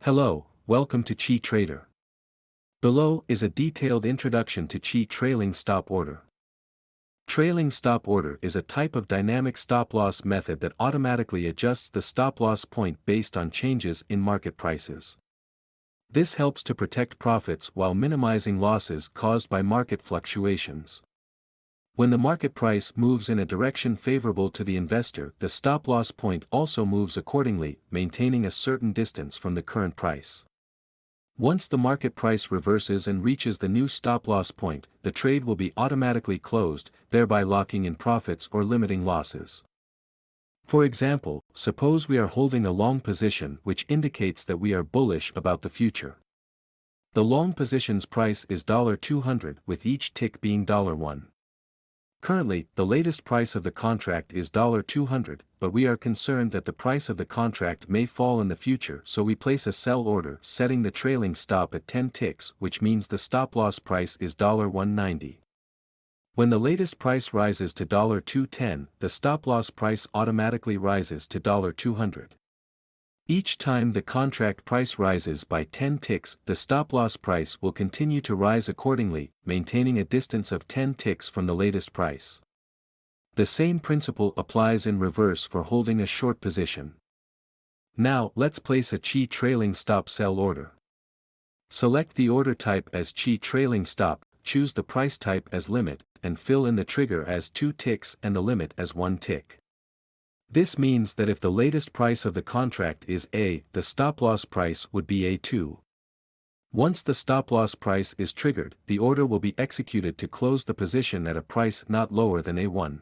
Hello, welcome to QIT Trader. Below is a detailed introduction to QIT trailing stop order. Trailing stop order is a type of dynamic stop-loss method that automatically adjusts the stop-loss point based on changes in market prices. This helps to protect profits while minimizing losses caused by market fluctuations. When the market price moves in a direction favorable to the investor, the stop-loss point also moves accordingly, maintaining a certain distance from the current price. Once the market price reverses and reaches the new stop-loss point, the trade will be automatically closed, thereby locking in profits or limiting losses. For example, suppose we are holding a long position which indicates that we are bullish about the future. The long position's price is $200 with each tick being $1. Currently, the latest price of the contract is $200, but we are concerned that the price of the contract may fall in the future, so we place a sell order setting the trailing stop at 10 ticks, which means the stop-loss price is $190. When the latest price rises to $210, the stop-loss price automatically rises to $200. Each time the contract price rises by 10 ticks, the stop-loss price will continue to rise accordingly, maintaining a distance of 10 ticks from the latest price. The same principle applies in reverse for holding a short position. Now, let's place a QIT trailing stop sell order. Select the order type as QIT trailing stop, choose the price type as limit, and fill in the trigger as 2 ticks and the limit as 1 tick. This means that if the latest price of the contract is A, the stop-loss price would be A2. Once the stop-loss price is triggered, the order will be executed to close the position at a price not lower than A1.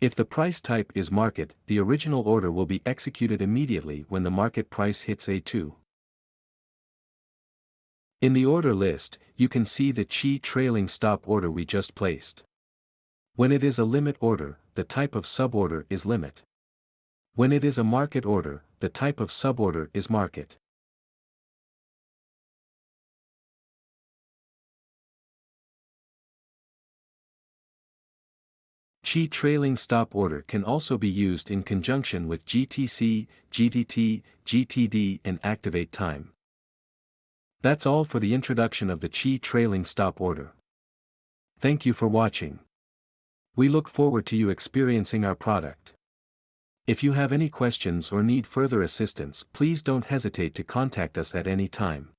If the price type is market, the original order will be executed immediately when the market price hits A2. In the order list, you can see the QIT trailing stop order we just placed. When it is a limit order, the type of suborder is limit. When it is a market order, the type of suborder is market. QIT trailing stop order can also be used in conjunction with GTC, GTT, GTD and activate time. That's all for the introduction of the QIT trailing stop order. Thank you for watching. We look forward to you experiencing our product. If you have any questions or need further assistance, please don't hesitate to contact us at any time.